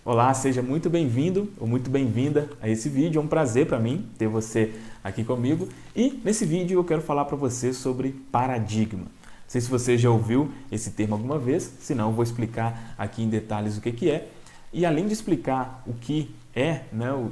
Olá, seja muito bem-vindo ou muito bem-vinda a esse vídeo. É um prazer para mim ter você aqui comigo. E nesse vídeo eu quero falar para você sobre paradigma. Não sei se você já ouviu esse termo alguma vez, se não eu vou explicar aqui em detalhes o que é. E além de explicar o que é,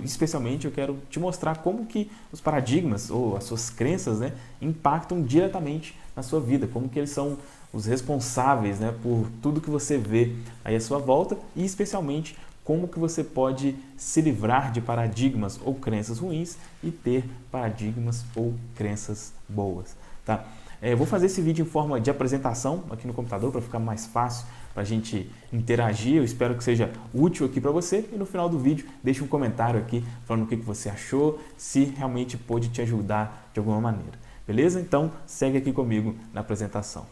especialmente eu quero te mostrar como que os paradigmas ou as suas crenças, impactam diretamente na sua vida, como que eles são os responsáveis, por tudo que você vê aí à sua volta e especialmente como que você pode se livrar de paradigmas ou crenças ruins e ter paradigmas ou crenças boas, tá? Eu vou fazer esse vídeo em forma de apresentação aqui no computador para ficar mais fácil para a gente interagir. Eu espero que seja útil aqui para você e no final do vídeo deixe um comentário aqui falando o que você achou, se realmente pôde te ajudar de alguma maneira. Beleza? Então segue aqui comigo na apresentação.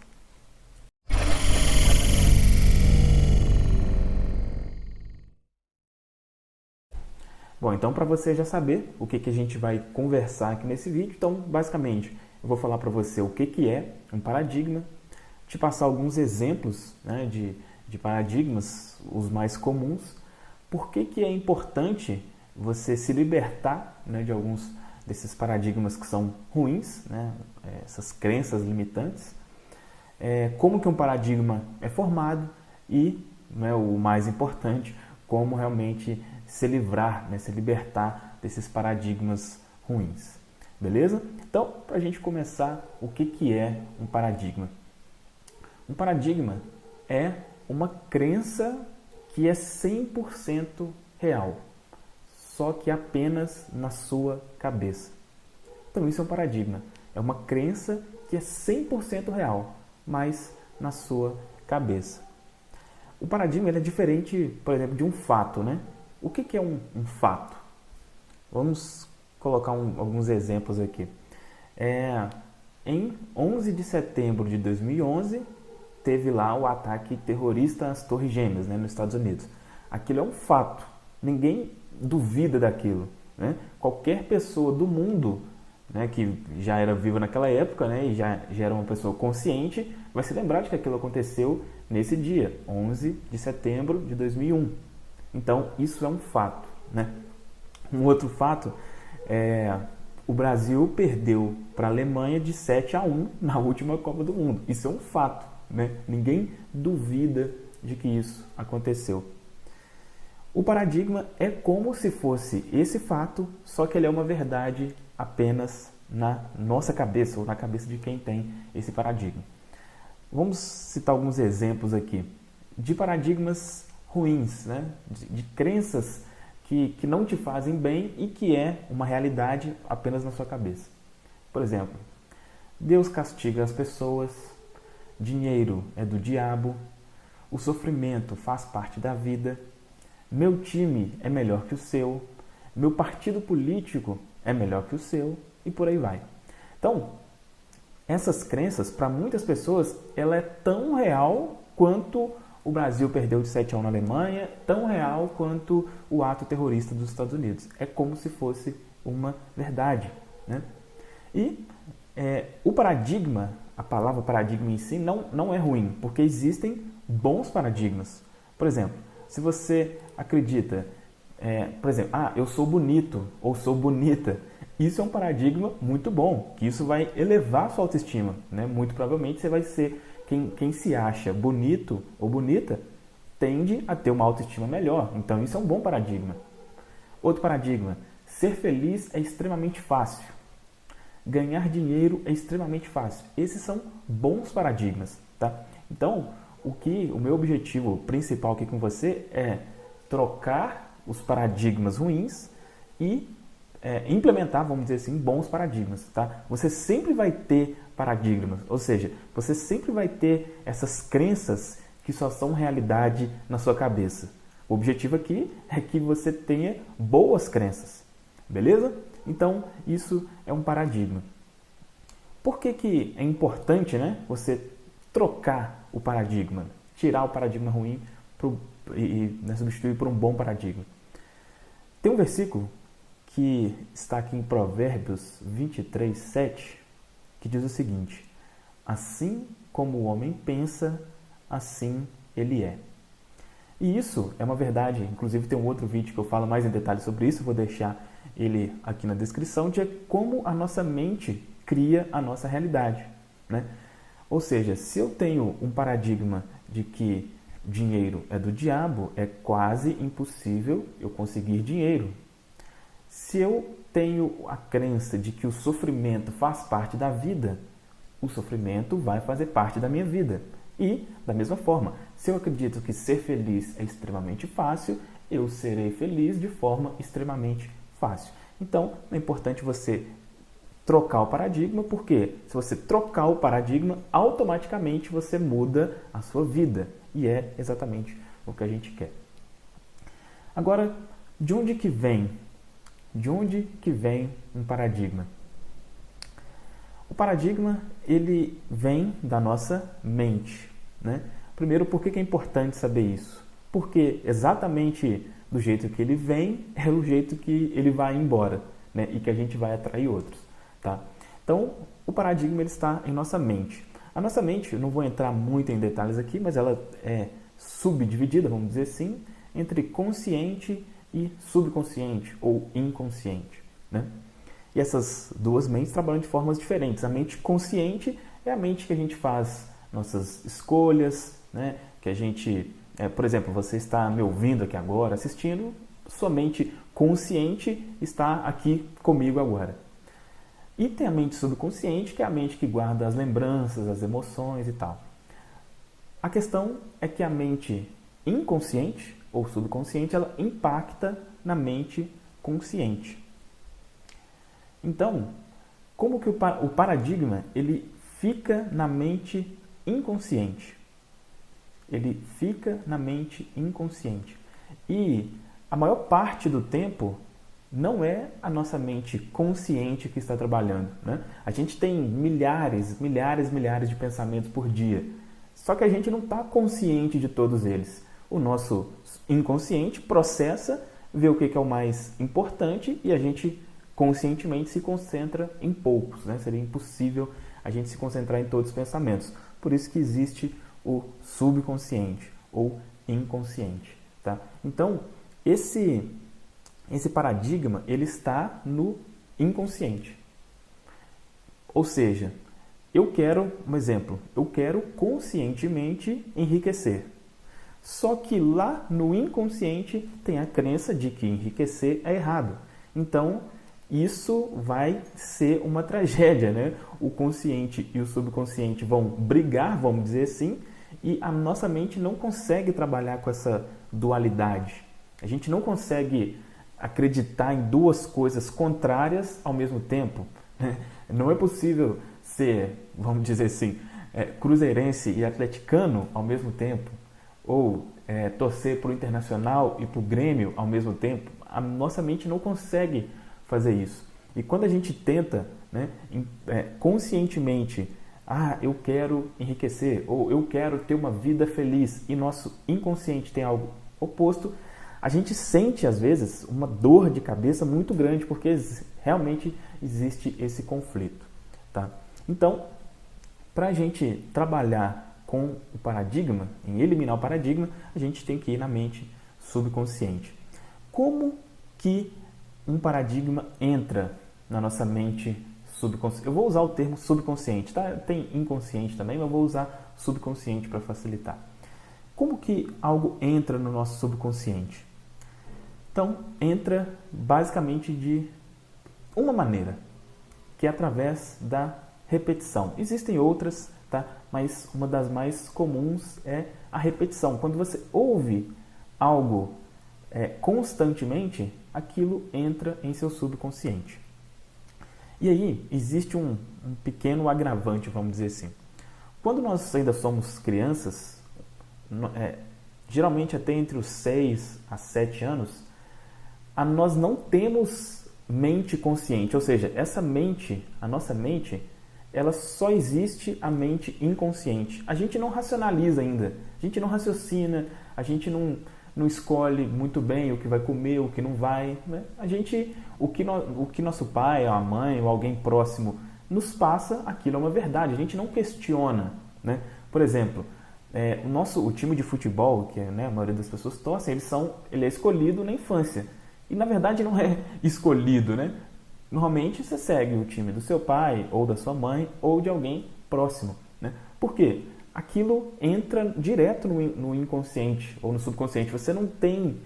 Bom, então para você já saber o que a gente vai conversar aqui nesse vídeo, então basicamente eu vou falar para você o que é um paradigma, te passar alguns exemplos de paradigmas, os mais comuns, por que é importante você se libertar de alguns desses paradigmas que são ruins, essas crenças limitantes, como que um paradigma é formado e, o mais importante, como realmente se livrar, se libertar desses paradigmas ruins. Beleza? Então, para a gente começar, o que é um paradigma? Um paradigma é uma crença que é 100% real, só que apenas na sua cabeça. Então, isso é um paradigma. É uma crença que é 100% real, mas na sua cabeça. O paradigma é diferente, por exemplo, de um fato, O que é um fato? Vamos colocar alguns exemplos aqui. Em 11 de setembro de 2011, teve lá o ataque terrorista às Torres Gêmeas, nos Estados Unidos. Aquilo é um fato. Ninguém duvida daquilo. Qualquer pessoa do mundo que já era viva naquela época e já era uma pessoa consciente, vai se lembrar de que aquilo aconteceu nesse dia, 11 de setembro de 2001. Então, isso é um fato. Um outro fato é o Brasil perdeu para a Alemanha de 7-1 na última Copa do Mundo. Isso é um fato. Ninguém duvida de que isso aconteceu. O paradigma é como se fosse esse fato, só que ele é uma verdade apenas na nossa cabeça ou na cabeça de quem tem esse paradigma. Vamos citar alguns exemplos aqui de paradigmas ruins, de crenças que não te fazem bem e que é uma realidade apenas na sua cabeça. Por exemplo, Deus castiga as pessoas, dinheiro é do diabo, o sofrimento faz parte da vida, meu time é melhor que o seu, meu partido político é melhor que o seu e por aí vai. Então, essas crenças, para muitas pessoas, ela é tão real quanto o Brasil perdeu de 7-1 na Alemanha, tão real quanto o ato terrorista dos Estados Unidos. É como se fosse uma verdade. E o paradigma, a palavra paradigma em si, não é ruim, porque existem bons paradigmas. Por exemplo, se você acredita, eu sou bonito ou sou bonita, isso é um paradigma muito bom, que isso vai elevar a sua autoestima. Muito provavelmente você vai ser quem se acha bonito ou bonita tende a ter uma autoestima melhor. Então isso é um bom paradigma. Outro paradigma, ser feliz é extremamente fácil. Ganhar dinheiro é extremamente fácil. Esses são bons paradigmas, tá? Então, o meu objetivo principal aqui com você é trocar os paradigmas ruins e implementar, vamos dizer assim, bons paradigmas, tá? Você sempre vai ter paradigmas, ou seja, você sempre vai ter essas crenças que só são realidade na sua cabeça. O objetivo aqui é que você tenha boas crenças, beleza? Então, isso é um paradigma. Por que é importante, você trocar o paradigma, tirar o paradigma ruim e substituir por um bom paradigma? Tem um versículo que está aqui em Provérbios 23, 7, que diz o seguinte: assim como o homem pensa, assim ele é. E isso é uma verdade, inclusive tem um outro vídeo que eu falo mais em detalhes sobre isso, eu vou deixar ele aqui na descrição, de como a nossa mente cria a nossa realidade, né? Ou seja, se eu tenho um paradigma de que dinheiro é do diabo, é quase impossível eu conseguir dinheiro. Se eu tenho a crença de que o sofrimento faz parte da vida, o sofrimento vai fazer parte da minha vida. E, da mesma forma, se eu acredito que ser feliz é extremamente fácil, eu serei feliz de forma extremamente fácil. Então, é importante você trocar o paradigma, porque se você trocar o paradigma, automaticamente você muda a sua vida. E é exatamente o que a gente quer. Agora, de onde que vem? De onde que vem um paradigma? O paradigma, ele vem da nossa mente, né? Primeiro, por que é importante saber isso? Porque exatamente do jeito que ele vem, é o jeito que ele vai embora, né? E que a gente vai atrair outros, tá? Então, o paradigma ele está em nossa mente. A nossa mente, eu não vou entrar muito em detalhes aqui, mas ela é subdividida, vamos dizer assim, entre consciente e subconsciente ou inconsciente, né? E essas duas mentes trabalham de formas diferentes. A mente consciente é a mente que a gente faz nossas escolhas, né? Que a gente, por exemplo, você está me ouvindo aqui agora, assistindo, sua mente consciente está aqui comigo agora. E tem a mente subconsciente, que é a mente que guarda as lembranças, as emoções e tal. A questão é que a mente inconsciente ou subconsciente, ela impacta na mente consciente. Então, como que o paradigma ele fica na mente inconsciente? Ele fica na mente inconsciente. E a maior parte do tempo não é a nossa mente consciente que está trabalhando, né? A gente tem milhares de pensamentos por dia. Só que a gente não está consciente de todos eles. O nosso inconsciente processa, vê o que é o mais importante e a gente conscientemente se concentra em poucos, né? Seria impossível a gente se concentrar em todos os pensamentos. Por isso que existe o subconsciente ou inconsciente, tá? Então, esse paradigma, ele está no inconsciente. Ou seja, eu quero conscientemente enriquecer. Só que lá no inconsciente tem a crença de que enriquecer é errado. Então, isso vai ser uma tragédia, né? O consciente e o subconsciente vão brigar, vamos dizer assim, e a nossa mente não consegue trabalhar com essa dualidade. A gente não consegue acreditar em duas coisas contrárias ao mesmo tempo. Não é possível ser, vamos dizer assim, cruzeirense e atleticano ao mesmo tempo, ou torcer para o Internacional e para o Grêmio ao mesmo tempo. A nossa mente não consegue fazer isso. E quando a gente tenta, né, conscientemente, eu quero enriquecer, ou eu quero ter uma vida feliz, e nosso inconsciente tem algo oposto, a gente sente, às vezes, uma dor de cabeça muito grande, porque realmente existe esse conflito, tá? Então, para a gente trabalhar com o paradigma, em eliminar o paradigma, a gente tem que ir na mente subconsciente. Como que um paradigma entra na nossa mente subconsciente? Eu vou usar o termo subconsciente, tá? Tem inconsciente também, mas eu vou usar subconsciente para facilitar. Como que algo entra no nosso subconsciente? Então, entra basicamente de uma maneira, que é através da repetição. Existem outras, tá? Mas uma das mais comuns é a repetição. Quando você ouve algo constantemente, aquilo entra em seu subconsciente. E aí, existe um pequeno agravante, vamos dizer assim. Quando nós ainda somos crianças, geralmente até entre os 6 a 7 anos, nós não temos mente consciente, ou seja, a nossa mente, ela só existe a mente inconsciente. A gente não racionaliza ainda, a gente não raciocina, a gente não escolhe muito bem o que vai comer, o que não vai, né? O que nosso pai, a mãe ou alguém próximo nos passa, aquilo é uma verdade, a gente não questiona, né? Por exemplo, O time de futebol, que né, a maioria das pessoas torcem, ele é escolhido na infância. E na verdade não é escolhido, né? Normalmente você segue o time do seu pai, ou da sua mãe, ou de alguém próximo, né? Por quê? Aquilo entra direto no inconsciente ou no subconsciente. Você não tem,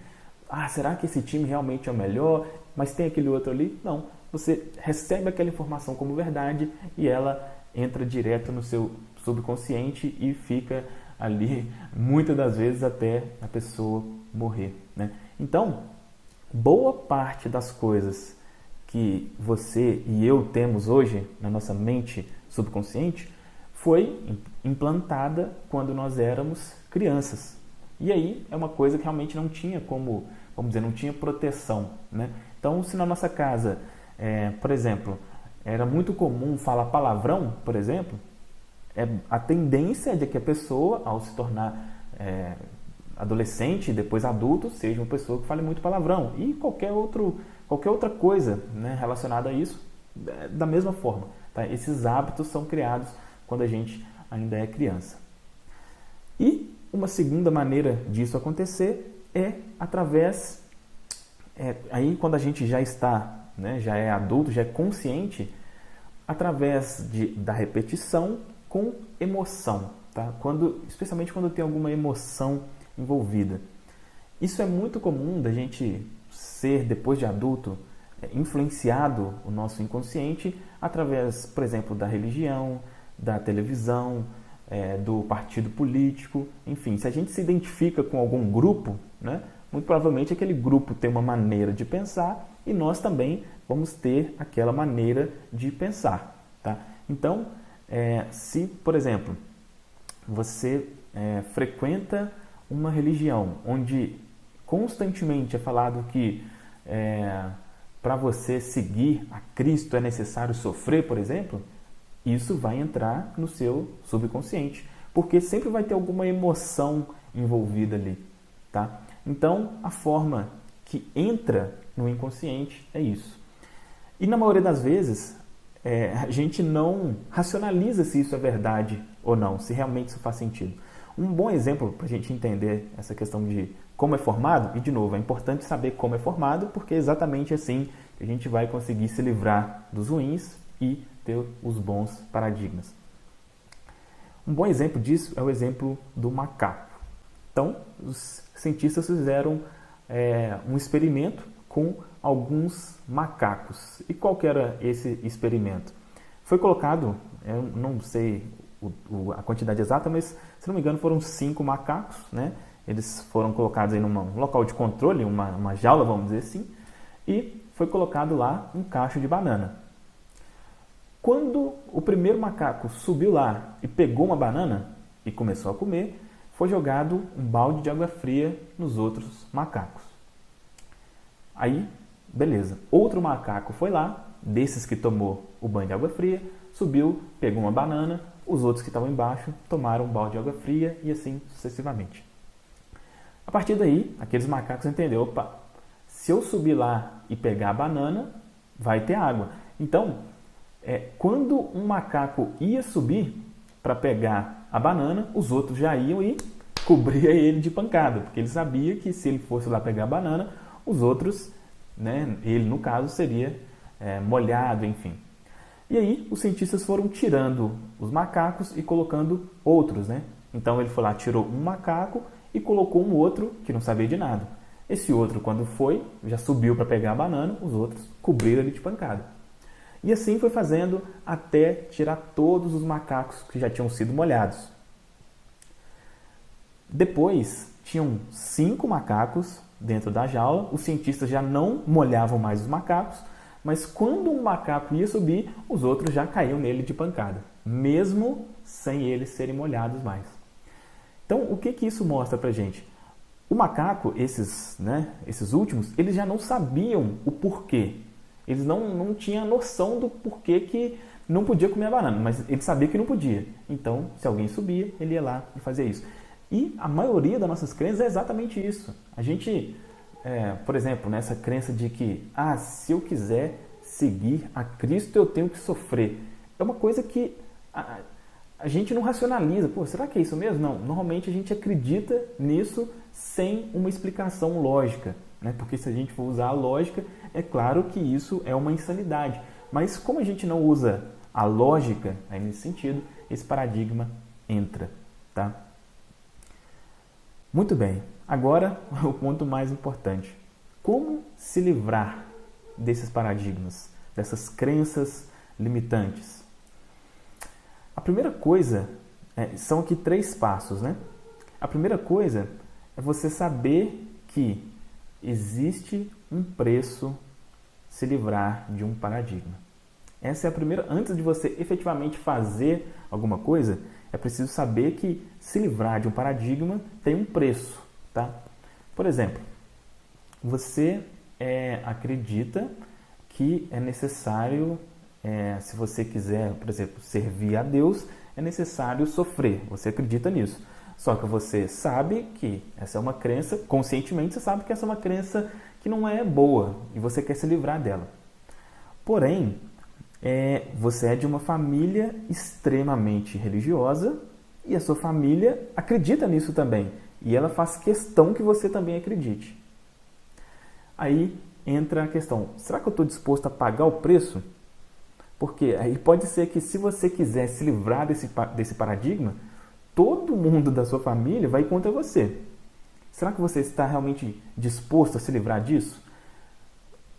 será que esse time realmente é o melhor? Mas tem aquele outro ali? Não. Você recebe aquela informação como verdade e ela entra direto no seu subconsciente e fica ali, muitas das vezes, até a pessoa morrer, né? Então, boa parte das coisas que você e eu temos hoje na nossa mente subconsciente foi implantada quando nós éramos crianças. E aí é uma coisa que realmente não tinha como, vamos dizer, não tinha proteção, né? Então, se na nossa casa, por exemplo, era muito comum falar palavrão, por exemplo, a tendência é de que a pessoa, ao se tornar adolescente e depois adulto, seja uma pessoa que fale muito palavrão. E qualquer outra coisa, né, relacionada a isso, da mesma forma. Tá? Esses hábitos são criados quando a gente ainda é criança. E uma segunda maneira disso acontecer é através, aí quando a gente já está, né, já é adulto, já é consciente, através da repetição com emoção, tá? Especialmente quando tem alguma emoção envolvida. Isso é muito comum da gente ser, depois de adulto, influenciado o nosso inconsciente através, por exemplo, da religião, da televisão, do partido político, enfim. Se a gente se identifica com algum grupo, né, muito provavelmente aquele grupo tem uma maneira de pensar e nós também vamos ter aquela maneira de pensar, tá? Então, se, por exemplo, você frequenta uma religião onde constantemente é falado que para você seguir a Cristo é necessário sofrer, por exemplo, isso vai entrar no seu subconsciente, porque sempre vai ter alguma emoção envolvida ali, tá? Então, a forma que entra no inconsciente é isso. E na maioria das vezes, a gente não racionaliza se isso é verdade ou não, se realmente isso faz sentido. Um bom exemplo para a gente entender essa questão de como é formado, e de novo, é importante saber como é formado, porque é exatamente assim que a gente vai conseguir se livrar dos ruins e ter os bons paradigmas. Um bom exemplo disso é o exemplo do macaco. Então, os cientistas fizeram um experimento com alguns macacos. E qual que era esse experimento? Foi colocado, eu não sei a quantidade exata, mas se não me engano foram 5 macacos, né? Eles foram colocados aí num local de controle, uma jaula, vamos dizer assim, e foi colocado lá um cacho de banana. Quando o primeiro macaco subiu lá e pegou uma banana e começou a comer, foi jogado um balde de água fria nos outros macacos. Aí, beleza. Outro macaco foi lá, desses que tomou o banho de água fria, subiu, pegou uma banana, os outros que estavam embaixo tomaram um balde de água fria e assim sucessivamente. A partir daí, aqueles macacos entenderam, opa, se eu subir lá e pegar a banana, vai ter água. Então, quando um macaco ia subir para pegar a banana, os outros já iam e cobria ele de pancada, porque ele sabia que se ele fosse lá pegar a banana, os outros, né, ele no caso seria molhado, enfim. E aí os cientistas foram tirando os macacos e colocando outros, né? Então ele foi lá, tirou um macaco e colocou um outro que não sabia de nada. Esse outro, quando foi, já subiu para pegar a banana, os outros cobriram ele de pancada. E assim foi fazendo até tirar todos os macacos que já tinham sido molhados. Depois, tinham 5 macacos dentro da jaula. Os cientistas já não molhavam mais os macacos, mas quando um macaco ia subir, os outros já caíam nele de pancada, mesmo sem eles serem molhados mais. Então, o que isso mostra pra gente? O macaco, esses últimos, eles já não sabiam o porquê. Eles não tinham noção do porquê que não podia comer a banana, mas ele sabia que não podia. Então, se alguém subia, ele ia lá e fazia isso. E a maioria das nossas crenças é exatamente isso. A gente, por exemplo, nessa crença de que, se eu quiser seguir a Cristo, eu tenho que sofrer. É uma coisa que a gente não racionaliza. Pô, será que é isso mesmo? Não. Normalmente a gente acredita nisso sem uma explicação lógica, né? Porque se a gente for usar a lógica, é claro que isso é uma insanidade. Mas como a gente não usa a lógica, aí nesse sentido, esse paradigma entra, tá? Muito bem. Agora, o ponto mais importante. Como se livrar desses paradigmas, dessas crenças limitantes? A primeira coisa, são aqui 3 passos, né? A primeira coisa é você saber que existe um preço se livrar de um paradigma. Essa é a primeira. Antes de você efetivamente fazer alguma coisa, é preciso saber que se livrar de um paradigma tem um preço, tá? Por exemplo, você acredita que é necessário, se você quiser, por exemplo, servir a Deus, é necessário sofrer. Você acredita nisso. Só que você sabe que essa é uma crença, conscientemente você sabe que essa é uma crença que não é boa e você quer se livrar dela. Porém, você é de uma família extremamente religiosa e a sua família acredita nisso também. E ela faz questão que você também acredite. Aí entra a questão, será que eu estou disposto a pagar o preço? Porque aí pode ser que se você quiser se livrar desse paradigma, todo mundo da sua família vai contra você. Será que você está realmente disposto a se livrar disso?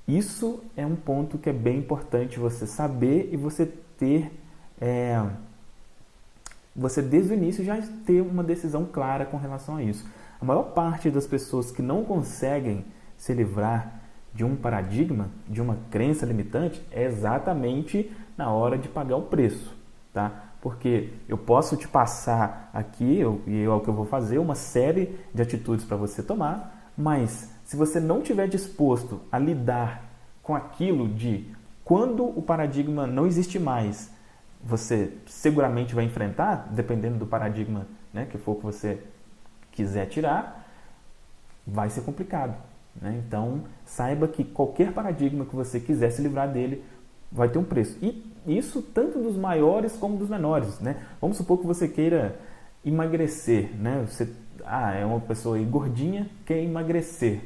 Isso é um ponto que é bem importante você saber e você ter, você desde o início já ter uma decisão clara com relação a isso. A maior parte das pessoas que não conseguem se livrar de um paradigma, de uma crença limitante, é exatamente na hora de pagar o preço, tá? Porque eu posso te passar aqui, e é o que eu vou fazer, uma série de atitudes para você tomar, mas se você não estiver disposto a lidar com aquilo de quando o paradigma não existe mais, você seguramente vai enfrentar, dependendo do paradigma, né, que for que você quiser tirar, vai ser complicado, né? Então, saiba que qualquer paradigma que você quiser se livrar dele vai ter um preço. E isso tanto dos maiores como dos menores, né? Vamos supor que você queira emagrecer, né? Você é uma pessoa aí gordinha, quer emagrecer.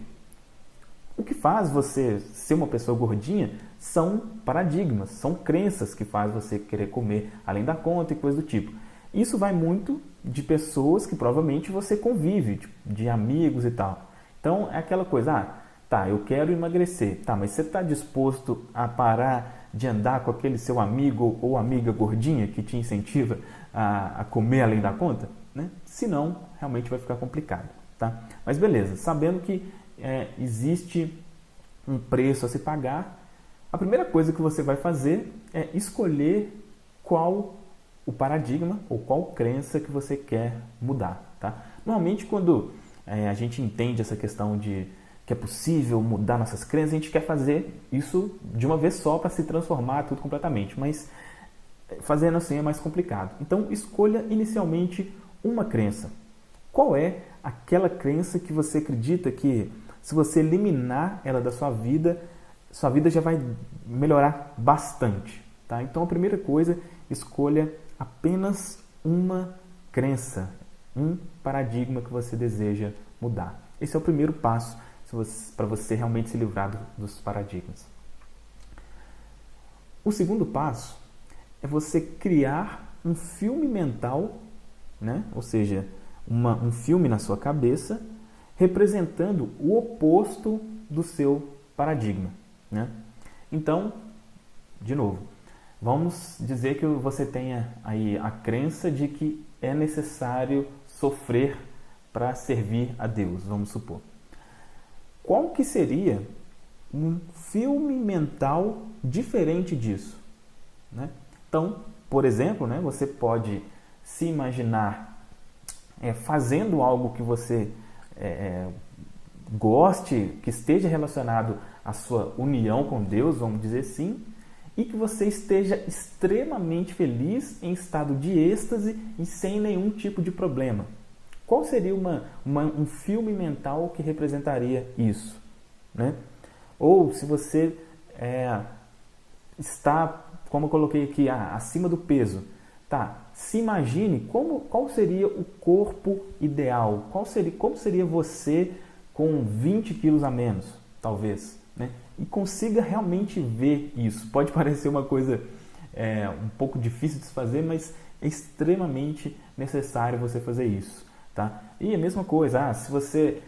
O que faz você ser uma pessoa gordinha são paradigmas, são crenças que faz você querer comer além da conta e coisa do tipo. Isso vai muito de pessoas que provavelmente você convive, de amigos e tal. Então é aquela coisa, eu quero emagrecer. Tá, mas você está disposto a parar de andar com aquele seu amigo ou amiga gordinha que te incentiva a comer além da conta? Né? Senão, realmente vai ficar complicado. Tá? Mas beleza, sabendo que existe um preço a se pagar, a primeira coisa que você vai fazer é escolher qual o paradigma ou qual crença que você quer mudar. Tá? Normalmente, quando a gente entende essa questão de que é possível mudar nossas crenças, a gente quer fazer isso de uma vez só para se transformar tudo completamente, mas fazendo assim é mais complicado. Então, escolha inicialmente uma crença. Qual é aquela crença que você acredita que, se você eliminar ela da sua vida já vai melhorar bastante? Tá? Então, a primeira coisa, escolha apenas uma crença, um paradigma que você deseja mudar. Esse é o primeiro passo para você realmente se livrar dos paradigmas. O segundo passo é você criar um filme mental, né? Ou seja, um filme na sua cabeça representando o oposto do seu paradigma, né? Então, de novo, vamos dizer que você tenha aí a crença de que é necessário sofrer para servir a Deus, vamos supor. Qual que seria um filme mental diferente disso? Né? Então, por exemplo, né, você pode se imaginar fazendo algo que você goste, que esteja relacionado à sua união com Deus, vamos dizer assim, e que você esteja extremamente feliz, em estado de êxtase e sem nenhum tipo de problema. Qual seria um filme mental que representaria isso? Né? Ou se você está, como eu coloquei aqui, acima do peso. Tá, Se imagine qual seria o corpo ideal, como seria você com 20 quilos a menos, talvez, né? E consiga realmente ver isso. Pode parecer uma coisa um pouco difícil de se fazer, mas é extremamente necessário você fazer isso, tá? E a mesma coisa, se você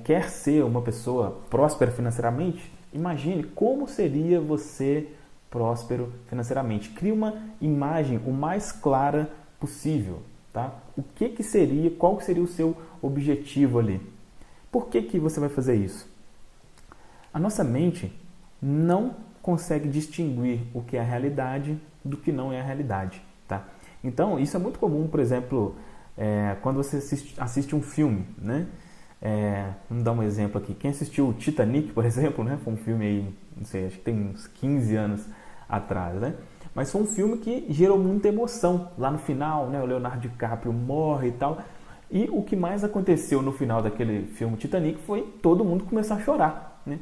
quer ser uma pessoa próspera financeiramente, imagine como seria você próspero financeiramente. Crie uma imagem o mais clara possível, tá? Qual seria o seu objetivo ali? Por que você vai fazer isso? A nossa mente não consegue distinguir o que é a realidade do que não é a realidade, tá? Então, isso é muito comum, por exemplo, quando você assiste um filme, né? Vamos dar um exemplo aqui. Quem assistiu o Titanic, por exemplo, né? Foi um filme aí, não sei, acho que tem uns 15 anos atrás, né? Mas foi um filme que gerou muita emoção. Lá no final, né? O Leonardo DiCaprio morre e tal. E o que mais aconteceu no final daquele filme Titanic foi todo mundo começar a chorar, né?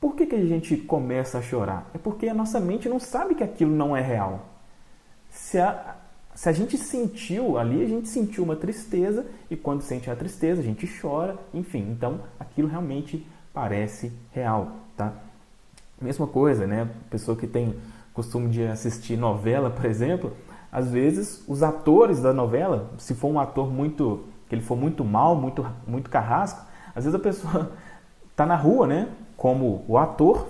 Por que a gente começa a chorar? É porque a nossa mente não sabe que aquilo não é real. Se a gente sentiu ali, a gente sentiu uma tristeza, e quando sente a tristeza, a gente chora, enfim. Então, aquilo realmente parece real, tá? Mesma coisa, né? Pessoa que tem costume de assistir novela, por exemplo, às vezes os atores da novela, se for um ator que ele for muito mal, muito carrasco, às vezes a pessoa está na rua, né? Como o ator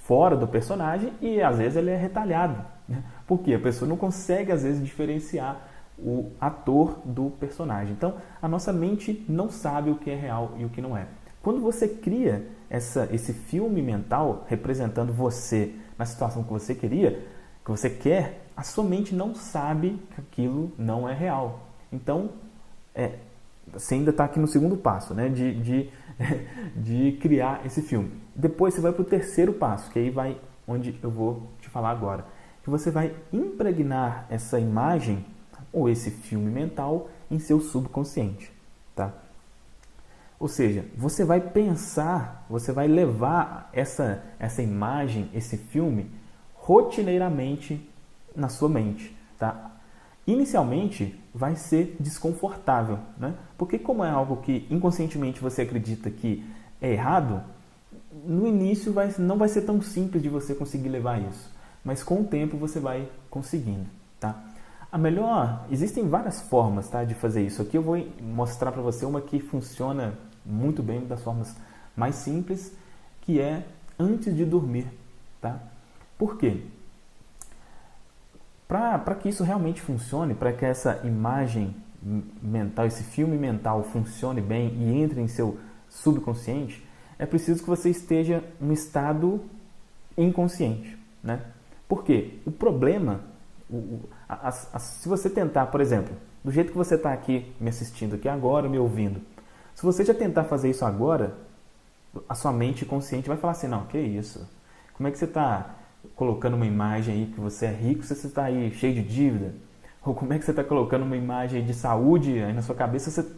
fora do personagem, e às vezes ele é retalhado, né? Porque a pessoa não consegue às vezes diferenciar o ator do personagem. Então a nossa mente não sabe o que é real e o que não é. Quando você cria esse filme mental representando você na situação que você quer, a sua mente não sabe que aquilo não é real. Então você ainda está aqui no segundo passo, né? De criar esse filme. Depois você vai para o terceiro passo, que aí vai onde eu vou te falar agora. Que você vai impregnar essa imagem ou esse filme mental em seu subconsciente, tá? Ou seja, você vai pensar, você vai levar essa imagem, esse filme, rotineiramente na sua mente, tá? Inicialmente vai ser desconfortável, né? Porque como é algo que inconscientemente você acredita que é errado, no início não vai ser tão simples de você conseguir levar isso. Mas com o tempo você vai conseguindo, tá? Existem várias formas, tá, de fazer isso. Aqui eu vou mostrar para você uma que funciona muito bem, uma das formas mais simples, que é antes de dormir, tá? Por quê? Para que isso realmente funcione, para que essa imagem mental, esse filme mental funcione bem e entre em seu subconsciente, é preciso que você esteja no estado inconsciente, né? Por quê? O problema, se você tentar, por exemplo, do jeito que você está aqui me assistindo aqui agora, me ouvindo, se você já tentar fazer isso agora, a sua mente consciente vai falar assim, não, que isso? Como é que você está colocando uma imagem aí que você é rico se você está aí cheio de dívida? Ou como é que você está colocando uma imagem de saúde aí na sua cabeça? Você...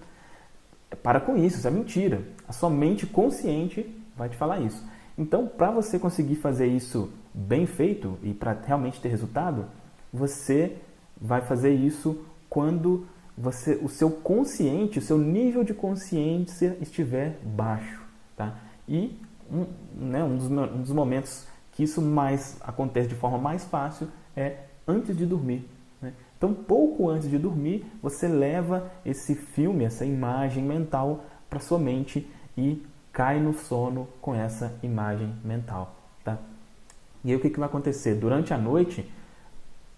Para com isso é mentira. A sua mente consciente vai te falar isso. Então, para você conseguir fazer isso bem feito e para realmente ter resultado, você vai fazer isso quando o seu consciente, o seu nível de consciência estiver baixo, tá? E um dos momentos que isso acontece de forma mais fácil é antes de dormir, né? Então, pouco antes de dormir, você leva esse filme, essa imagem mental para sua mente e cai no sono com essa imagem mental, tá? E aí o que vai acontecer? Durante a noite,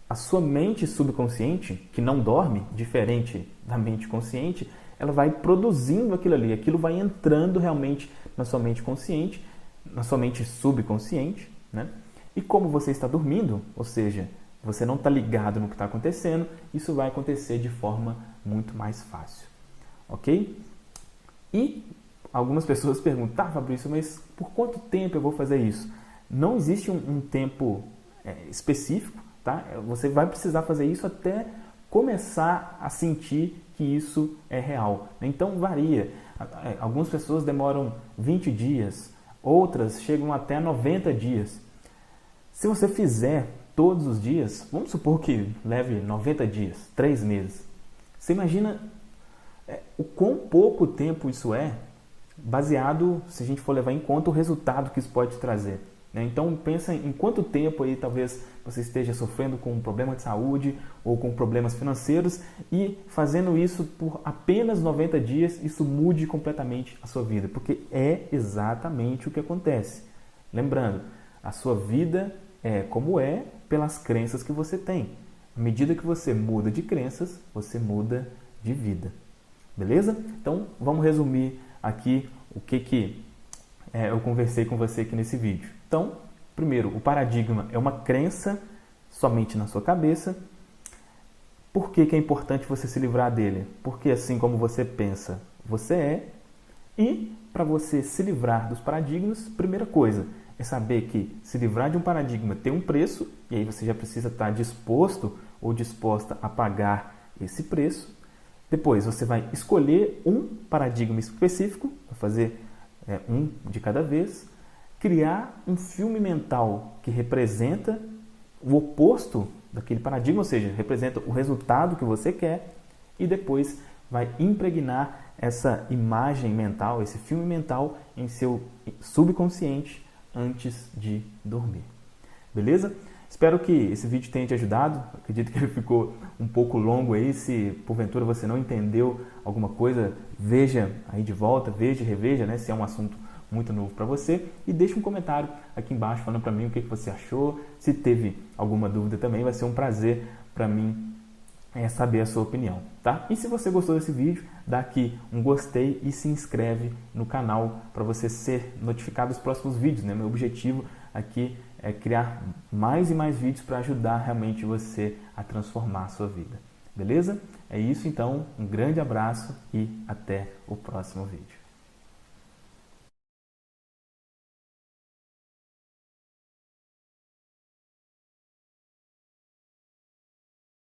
a sua mente subconsciente, que não dorme, diferente da mente consciente, ela vai produzindo aquilo ali, aquilo vai entrando realmente na sua mente consciente, na sua mente subconsciente, né? E como você está dormindo, ou seja, você não está ligado no que está acontecendo, isso vai acontecer de forma muito mais fácil, ok? E algumas pessoas perguntam, tá, Fabrício, mas por quanto tempo eu vou fazer isso? Não existe um tempo específico, tá? Você vai precisar fazer isso até começar a sentir que isso é real. Então varia. Algumas pessoas demoram 20 dias, outras chegam até 90 dias. Se você fizer todos os dias, vamos supor que leve 90 dias, 3 meses. Você imagina o quão pouco tempo isso é, baseado, se a gente for levar em conta o resultado que isso pode trazer. Então pensa em quanto tempo aí talvez você esteja sofrendo com um problema de saúde ou com problemas financeiros e fazendo isso por apenas 90 dias, isso mude completamente a sua vida, porque é exatamente o que acontece. Lembrando, a sua vida é como é pelas crenças que você tem. À medida que você muda de crenças, você muda de vida. Beleza? Então vamos resumir aqui o que eu conversei com você aqui nesse vídeo. Então, primeiro, o paradigma é uma crença somente na sua cabeça. Por que é importante você se livrar dele? Porque assim como você pensa, você é. E para você se livrar dos paradigmas, primeira coisa é saber que se livrar de um paradigma tem um preço, e aí você já precisa estar disposto ou disposta a pagar esse preço. Depois você vai escolher um paradigma específico, vai fazer um de cada vez, criar um filme mental que representa o oposto daquele paradigma, ou seja, representa o resultado que você quer, e depois vai impregnar essa imagem mental, esse filme mental em seu subconsciente antes de dormir. Beleza? Espero que esse vídeo tenha te ajudado. Acredito que ele ficou um pouco longo aí. Se porventura você não entendeu alguma coisa, veja aí de volta, veja e reveja, né, se é um assunto muito novo para você, e deixe um comentário aqui embaixo falando para mim o que você achou. Se teve alguma dúvida também, vai ser um prazer para mim saber a sua opinião, tá? E se você gostou desse vídeo, dá aqui um gostei e se inscreve no canal para você ser notificado dos próximos vídeos, né? Meu objetivo aqui é criar mais e mais vídeos para ajudar realmente você a transformar a sua vida. Beleza? É isso então, um grande abraço e até o próximo vídeo.